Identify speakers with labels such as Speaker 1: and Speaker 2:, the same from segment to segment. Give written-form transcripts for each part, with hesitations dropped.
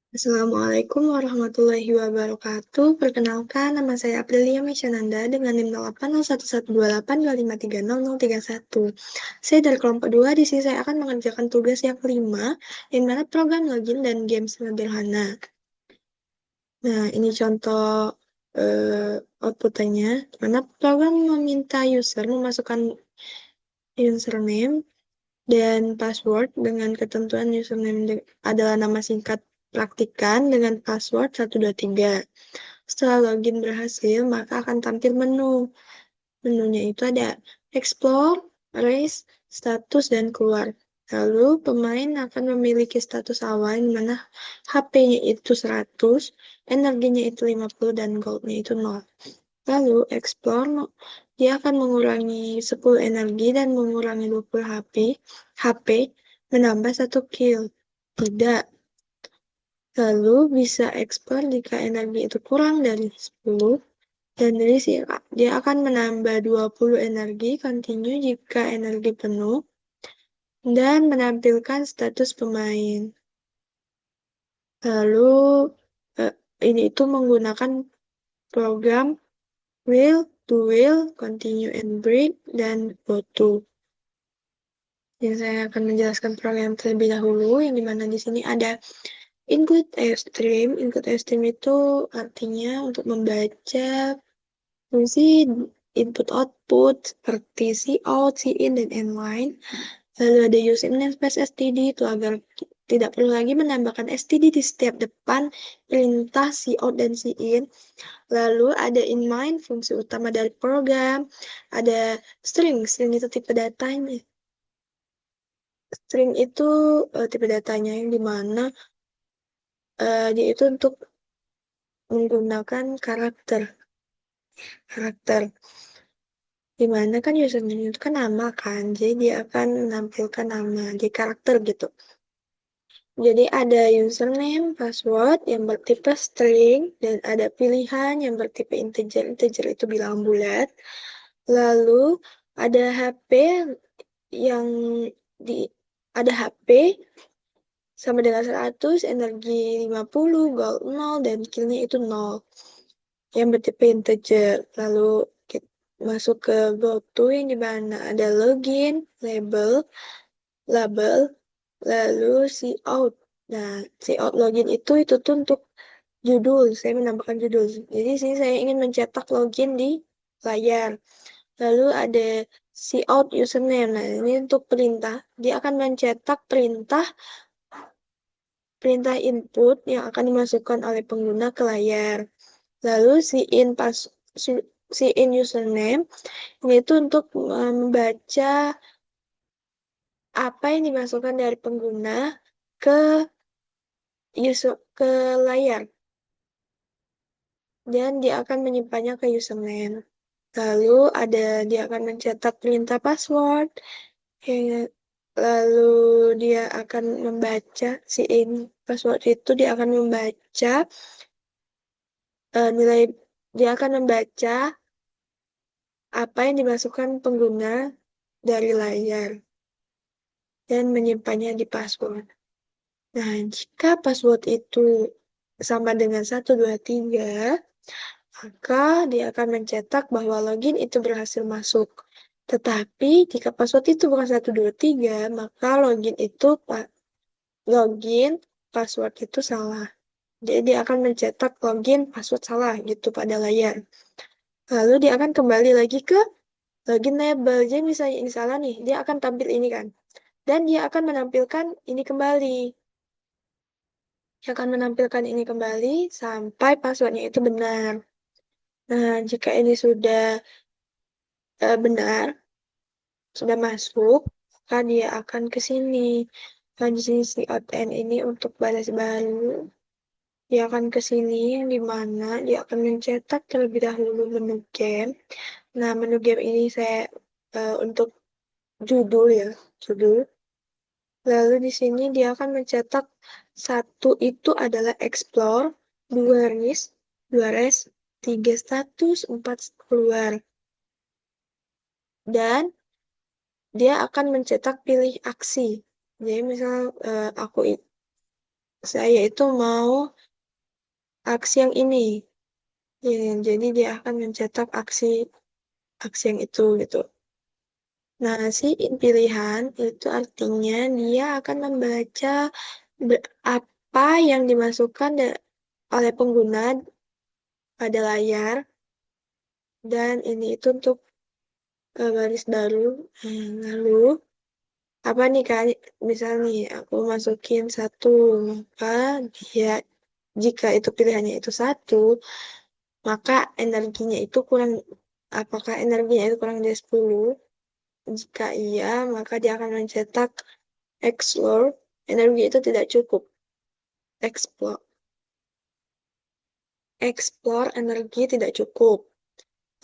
Speaker 1: Assalamualaikum warahmatullahi wabarakatuh. Perkenalkan, nama saya Aprilia Mesyananda dengan NIM 08011825303031. Saya dari kelompok 2, di sini saya akan mengerjakan tugas yang kelima, yang mana program login dan game sederhana. Nah, ini contoh outputnya, mana program meminta user memasukkan username dan password dengan ketentuan username adalah nama singkat praktikan dengan password 123. Setelah login berhasil, maka akan tampil menu. Menunya itu ada explore, raise, status, dan keluar. Lalu pemain akan memiliki status awal di mana HP-nya itu 100, energinya itu 50, dan gold-nya itu 0. Lalu explore, dia akan mengurangi 10 energi dan mengurangi 20 HP, menambah 1 kill. Tidak. Lalu bisa explore jika energi itu kurang dari 10, dan dari sini dia akan menambah 20 energi, continue jika energi penuh, dan menampilkan status pemain. Lalu ini itu menggunakan program will, to will, continue and break, dan go to. Jadi saya akan menjelaskan program terlebih dahulu, yang dimana di sini ada include AirStream. Include AirStream itu artinya untuk membaca fungsi input-output seperti cout, cin, dan inline. Lalu ada use namespace std itu agar tidak perlu lagi menambahkan std di setiap depan perintah cout dan cin. Lalu ada inline, fungsi utama dari program. Ada string itu tipe datanya. String itu tipe datanya yang dimana dia itu untuk menggunakan karakter dimana kan username itu kan nama kan, jadi dia akan menampilkan nama di karakter gitu. Jadi ada username, password yang bertipe string, dan ada pilihan yang bertipe integer. Integer itu bilang bulat. Lalu ada HP yang di ada HP sama dengan 100, energi 50, gold 0, dan killnya itu 0. Yang bertipe integer. Lalu kita masuk ke GoTo yang dimana ada login, label, lalu cout. Nah, cout login itu tuh untuk judul. Saya menambahkan judul. Jadi sini saya ingin mencetak login di layar. Lalu ada cout username. Nah, ini untuk perintah. Dia akan mencetak perintah input yang akan dimasukkan oleh pengguna ke layar. Lalu si in username itu untuk membaca apa yang dimasukkan dari pengguna ke ke layar, dan dia akan menyimpannya ke username. Lalu dia akan mencetak perintah password, lalu dia akan membaca si in password itu dia akan membaca nilai, dia akan membaca apa yang dimasukkan pengguna dari layar dan menyimpannya di password. Nah, jika password itu sama dengan 123, maka dia akan mencetak bahwa login itu berhasil masuk. Tetapi jika password itu bukan 123, maka login password itu salah. Jadi dia akan mencetak login password salah gitu pada layar. Lalu dia akan kembali lagi ke login label. Jadi misalnya ini salah nih, dia akan tampil ini kan. Dan dia akan menampilkan ini kembali. Dia akan menampilkan ini kembali sampai passwordnya itu benar. Nah, jika ini sudah benar, sudah masuk, maka dia akan ke sini. Nah, di sini si outend ini untuk balas baru. Dia akan ke sini yang dimana dia akan mencetak terlebih dahulu menu game. Nah, menu game ini saya untuk judul ya, judul. Lalu di sini dia akan mencetak satu itu adalah explore, dua risk, dua rest, tiga status, empat keluar. Dan dia akan mencetak pilih aksi. Jadi misal saya itu mau aksi yang ini. Ya, jadi dia akan mencetak aksi aksi yang itu gitu. Nah, si pilihan itu artinya dia akan membaca apa yang dimasukkan oleh pengguna pada layar, dan ini itu untuk baris baru. Lalu apa nih kak? Misal nih aku masukin satu, maka dia jika itu pilihannya itu satu, maka energinya itu kurang. Apakah energinya itu kurang dari 10? Jika iya, maka dia akan mencetak explore. Energi itu tidak cukup. Explore. Explore energi tidak cukup.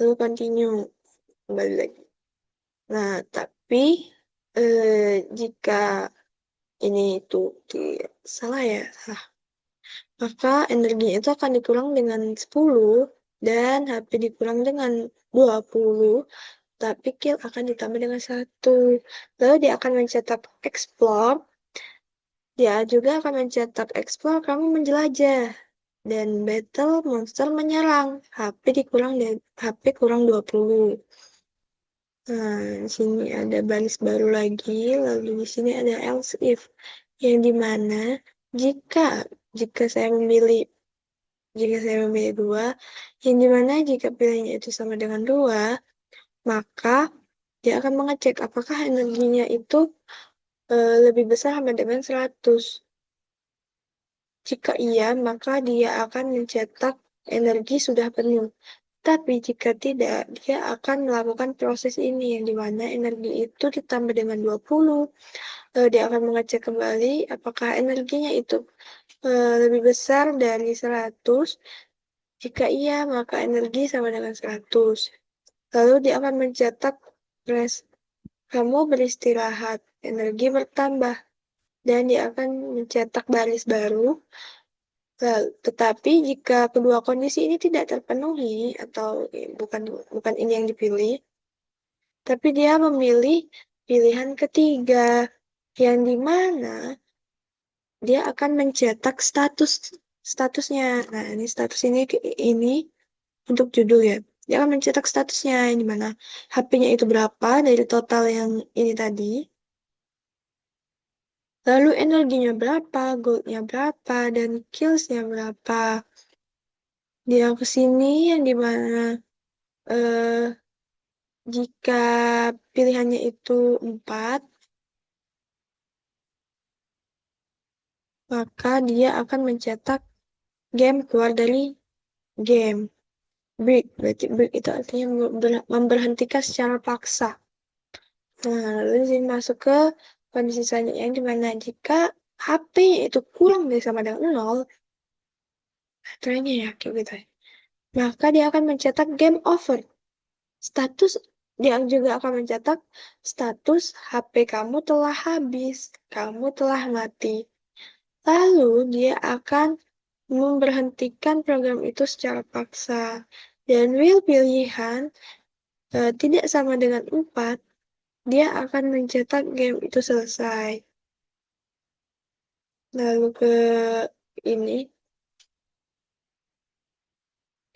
Speaker 1: Lalu continue. Kembali lagi. Nah, tapi jika ini itu salah ya, salah. Maka energinya itu akan dikurang dengan 10 dan HP dikurang dengan 20, tapi kill akan ditambah dengan 1. Lalu dia akan mencetak explore. Dia juga akan mencetak explore kamu menjelajah. Dan battle monster menyerang. HP kurang 20. Nah, di sini ada baris baru lagi, lalu di sini ada else if, yang dimana jika jika saya memilih jika saya memilih 2, yang dimana jika pilihannya itu sama dengan 2, maka dia akan mengecek apakah energinya itu lebih besar sama dengan 100. Jika iya, maka dia akan mencetak energi sudah penuh. Tapi jika tidak, dia akan melakukan proses ini yang dimana energi itu ditambah dengan 20. Dia akan mengecek kembali apakah energinya itu lebih besar dari 100. Jika iya, maka energi sama dengan 100. Lalu dia akan mencetak rest. Kamu beristirahat, energi bertambah. Dan dia akan mencetak baris baru. Tetapi jika kedua kondisi ini tidak terpenuhi, atau bukan bukan ini yang dipilih, tapi dia memilih pilihan ketiga, yang dimana dia akan mencetak statusnya. Nah, ini status ini untuk judul ya. Dia akan mencetak statusnya, yang dimana HP-nya itu berapa dari total yang ini tadi. Lalu energinya berapa, goldnya berapa, dan killsnya berapa. Dia kesini yang dimana eh, jika pilihannya itu 4, maka dia akan mencetak game keluar dari game. Break, berarti break itu artinya memberhentikan secara paksa. Nah, lalu sini masuk ke kondisi selanjutnya, yang dimana jika HP itu kurang dari sama dengan 0, baterainya ya, kayak gitu ya, maka dia akan mencetak game over. Status, dia juga akan mencetak status HP kamu telah habis, kamu telah mati. Lalu dia akan memberhentikan program itu secara paksa. Dan will pilihan tidak sama dengan 4, dia akan mencetak game itu selesai. Lalu ke ini,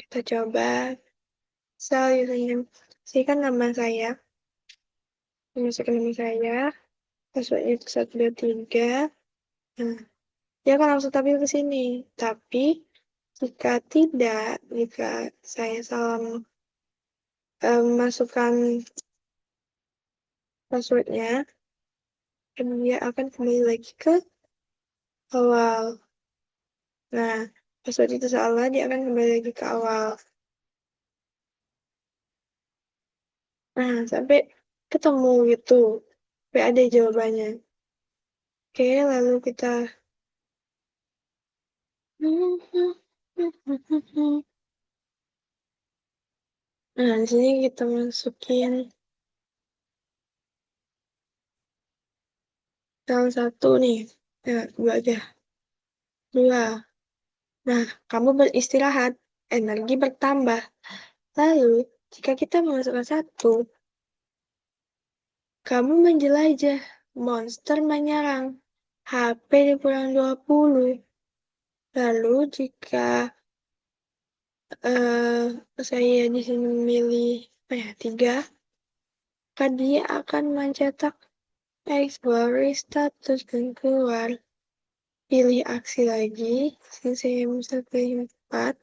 Speaker 1: kita coba misal username. Ini kan nama saya, masukkan nama saya, passwordnya itu 123. Nah, dia akan langsung tampil ke sini. Tapi jika tidak, jika saya salah masukkan passwordnya, dia akan kembali lagi ke awal. Nah, password itu salah, dia akan kembali lagi ke awal. Nah, sampai ketemu gitu. Sampai ada jawabannya. Oke, lalu kita... Nah, di sini kita masukin salah satu nih. Ya, dua aja. Dua. Nah, kamu beristirahat, energi bertambah. Lalu, jika kita memasukkan satu, kamu menjelajah, monster menyerang, HP dikurang 20. Lalu jika saya di sini memilih apa ya, 3, maka dia akan mencetak explore status dan keluar. Pilih aksi lagi, saya bisa pilih 4,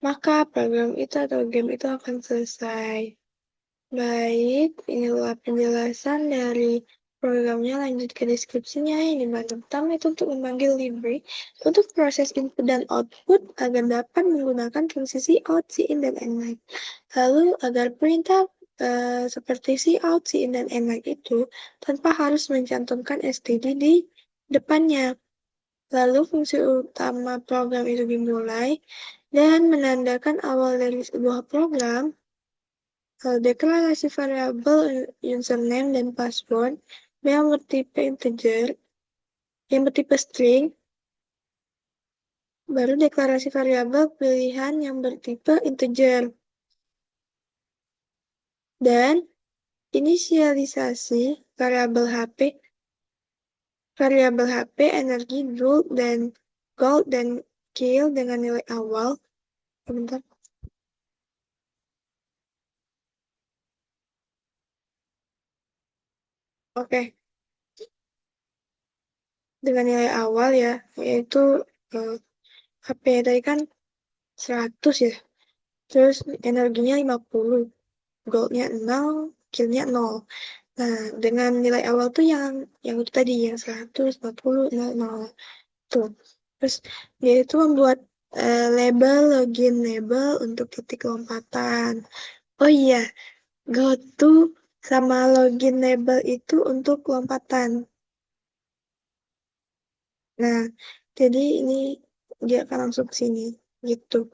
Speaker 1: maka program itu atau game itu akan selesai. Baik, inilah penjelasan dari programnya. Lanjut ke deskripsinya. Ini bagian pertama itu untuk memanggil library untuk proses input dan output agar dapat menggunakan fungsi cout, cin, dan nmake. Lalu agar perintah seperti cout, cin, dan nmake itu tanpa harus mencantumkan std di depannya. Lalu fungsi utama program itu dimulai dan menandakan awal dari sebuah program. Deklarasi variabel username dan password yang bertipe integer, yang bertipe string, baru deklarasi variabel pilihan yang bertipe integer, dan inisialisasi variabel HP, energi, gold, dan kill dengan nilai awal. Bentar. Oke, dengan nilai awal ya, yaitu HP tadi kan 100 ya, terus energinya 50, goldnya 0, killnya 0. Nah, dengan nilai awal tuh yang itu tadi, yang 150, 0, 0. Tuh. Terus dia itu membuat login label untuk titik lompatan. Oh iya, goto sama login label itu untuk lompatan. Nah, jadi ini dia akan langsung ke sini, gitu.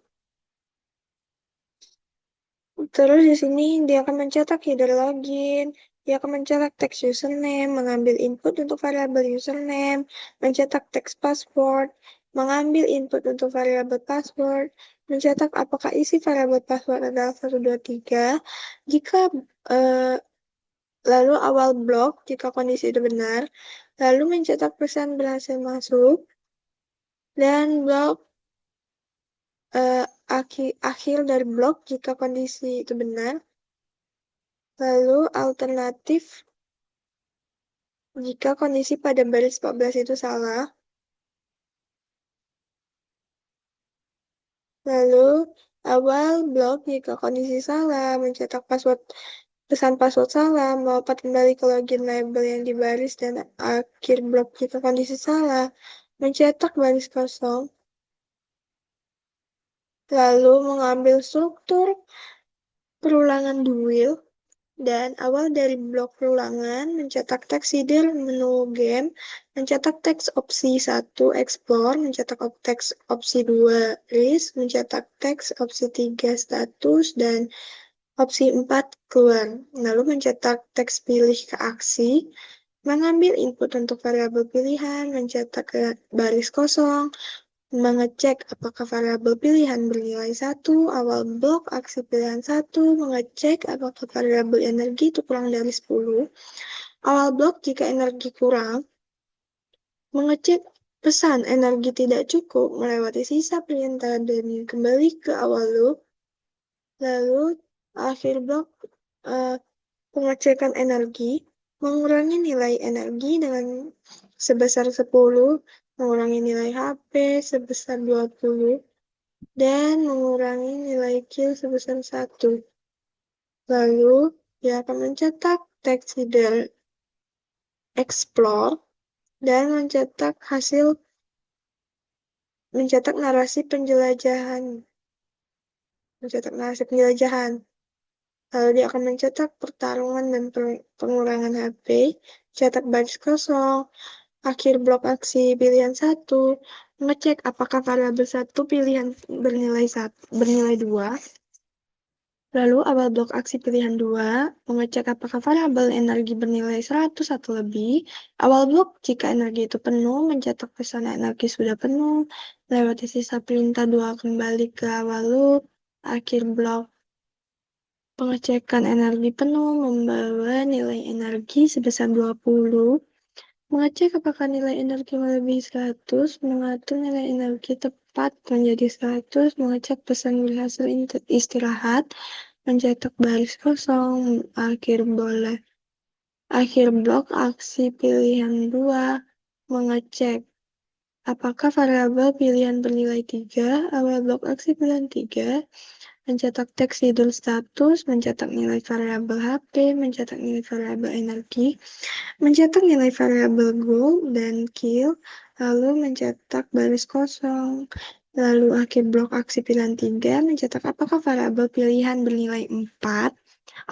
Speaker 1: Terus di sini dia akan mencetak header login, dia akan mencetak teks username, mengambil input untuk variabel username, mencetak teks password, mengambil input untuk variabel password, mencetak apakah isi variabel password adalah 1, 2, 3, jika lalu awal blok jika kondisi itu benar, lalu mencetak pesan berhasil masuk, dan blok akhir dari blok jika kondisi itu benar. Lalu alternatif jika kondisi pada baris 14 itu salah. Lalu awal blok jika kondisi salah, mencetak pesan password salah, melompat kembali ke login label yang di baris, dan akhir blok jika kondisi salah, mencetak baris kosong. Lalu mengambil struktur perulangan duel. Dan awal dari blok perulangan, mencetak teks header menu game, mencetak teks opsi 1 explore, mencetak teks opsi 2 list, mencetak teks opsi 3 status, dan opsi 4 keluar. Lalu mencetak teks pilih ke aksi, mengambil input untuk variabel pilihan, mencetak ke baris kosong, mengecek apakah variabel pilihan bernilai 1, awal blok aksi pilihan 1, mengecek apakah variabel energi itu kurang dari 10, awal blok jika energi kurang, mengecek pesan energi tidak cukup melewati sisa perintah dan kembali ke awal loop, lalu akhir blok pengecekan energi, mengurangi nilai energi dengan sebesar 10, mengurangi nilai HP sebesar 20, dan mengurangi nilai kill sebesar 1. Lalu, dia akan mencetak teks header explore dan mencetak narasi penjelajahan. Lalu dia akan mencetak pertarungan dan pengurangan HP, cetak baris kosong, akhir blok aksi pilihan 1, mengecek apakah variabel 1 pilihan bernilai 2, lalu awal blok aksi pilihan 2, mengecek apakah variabel energi bernilai 100 atau lebih, awal blok jika energi itu penuh, mencetak pesan energi sudah penuh, lewati sisa perintah 2 kembali ke awal loop, akhir blok pengecekan energi penuh membawa nilai energi sebesar 20, Mengecek apakah nilai energi melebihi 100, mengatur nilai energi tepat menjadi 100, mengecek pesan berhasil istirahat, mencetak baris kosong, akhir blok aksi pilihan 2, mengecek apakah variabel pilihan bernilai 3, awal blok aksi pilihan 3, mencetak teks tidur status, mencetak nilai variabel HP, mencetak nilai variabel energi, mencetak nilai variabel goal dan kill, lalu mencetak baris kosong, lalu akhir blok aksi pilihan 3, mencetak apakah variabel pilihan bernilai 4,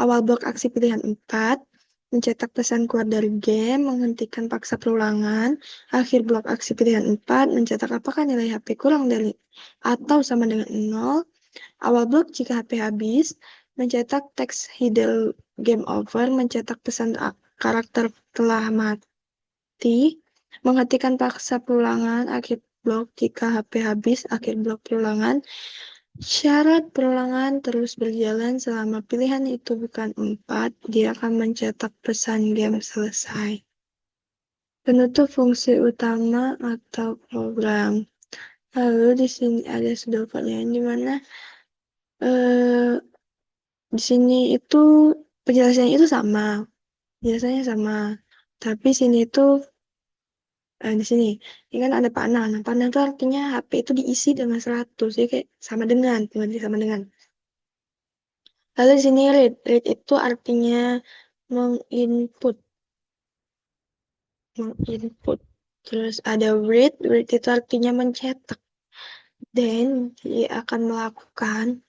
Speaker 1: awal blok aksi pilihan 4, mencetak pesan keluar dari game, menghentikan paksa perulangan, akhir blok aksi pilihan 4, mencetak apakah nilai HP kurang dari atau sama dengan 0, awal blok jika HP habis, mencetak teks Hidden Game Over, mencetak pesan karakter telah mati, menghentikan paksa perulangan, akhir blok jika HP habis, akhir blok perulangan, syarat perulangan terus berjalan selama pilihan itu bukan 4, dia akan mencetak pesan game selesai. Penutup fungsi utama atau program. Lalu di sini ada sebuah pertanyaan di mana eh, di sini itu penjelasannya itu sama, penjelasannya sama. Tapi sini itu di sini ini kan ada panah. Nah, panah itu artinya HP itu diisi dengan 100, jadi kayak sama dengan, berarti sama dengan. Lalu di sini read itu artinya menginput, menginput. Terus ada read itu artinya mencetak. Dan dia akan melakukan,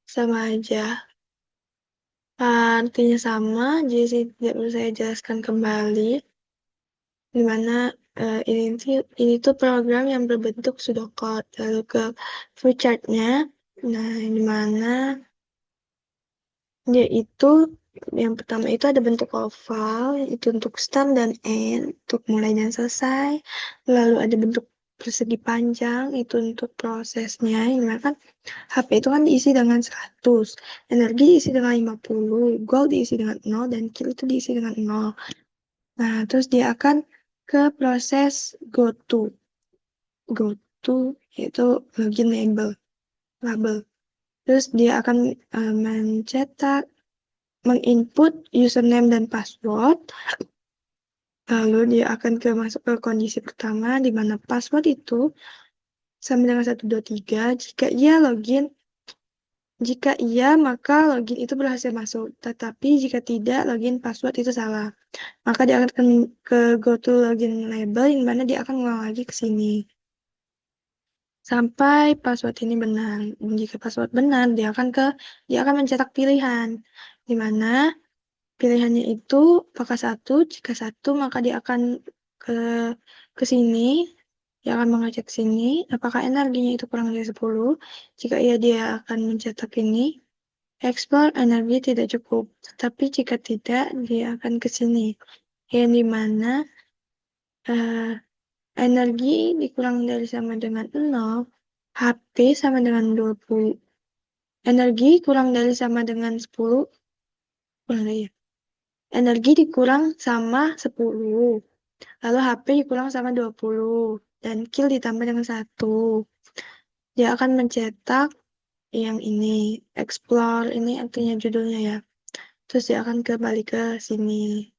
Speaker 1: sama aja. Artinya sama, jadi tidak perlu saya jelaskan kembali. Dimana ini tuh program yang berbentuk pseudocode. Lalu ke flowchart-nya, nah dimana dia itu yang pertama itu ada bentuk oval, itu untuk start dan end, untuk mulai dan selesai. Lalu ada bentuk persegi panjang, itu untuk prosesnya. Dimana kan HP itu kan diisi dengan 100, energi diisi dengan 50, gold diisi dengan 0, dan kill itu diisi dengan 0. Nah, terus dia akan ke proses go to yaitu login label. Terus dia akan mencetak, menginput username dan password. Lalu dia akan masuk ke kondisi pertama di mana password itu sama dengan 123. Jika iya, maka login itu berhasil masuk. Tetapi jika tidak, login password itu salah. Maka dia akan ke go to login label, yang mana dia akan ngulang lagi ke sini. Sampai password ini benar. Jika password benar, dia akan mencetak pilihan. Di mana pilihannya itu apakah 1, jika 1, maka dia akan ke ke sini. Dia akan mengecek sini, apakah energinya itu kurang dari 10. Jika iya, dia akan mencetak ini. Explore energi tidak cukup, tapi jika tidak, dia akan ke sini. Yang dimana energi dikurang dari sama dengan 0, HP sama dengan 20. Energi kurang dari sama dengan 10, kurang dari ya. Energi dikurang sama 10. Lalu HP dikurang sama 20. Dan kill ditambah dengan 1. Dia akan mencetak yang ini, explore, ini artinya judulnya ya. Terus dia akan kembali ke sini.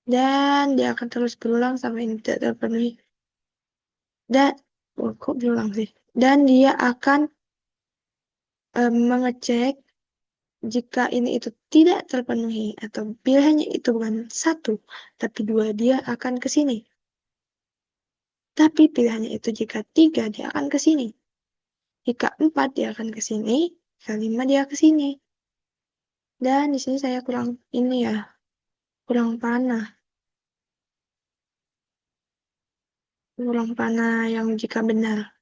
Speaker 1: Dan dia akan terus berulang sampai ini tidak terpenuhi. Dan, kok berulang sih? Dan dia akan mengecek jika ini itu tidak terpenuhi atau pilihannya itu bukan 1, tapi 2, dia akan ke sini. Tapi pilihannya itu jika 3, dia akan ke sini. Jika 4, dia akan ke sini. Jika 5, dia ke sini. Dan di sini saya kurang ini ya, kurang panah. Kurang panah yang jika benar.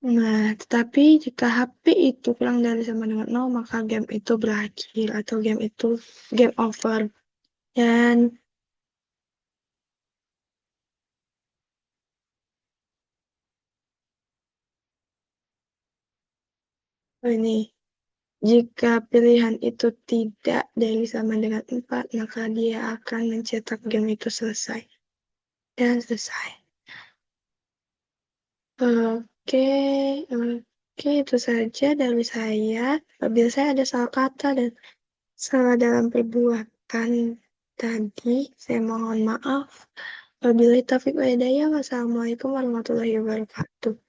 Speaker 1: Nah, tetapi jika HP itu kurang dari sama dengan 0, maka game itu berakhir atau game itu game over. Dan ini Jika pilihan itu tidak dari sama dengan 4, maka dia akan mencetak game itu selesai. Dan selesai. Oke, oke, itu saja dari saya. Apabila saya ada salah kata dan salah dalam perbuatan tadi, saya mohon maaf. Wabillahi taufiq wa hidayah. Wassalamualaikum warahmatullahi wabarakatuh.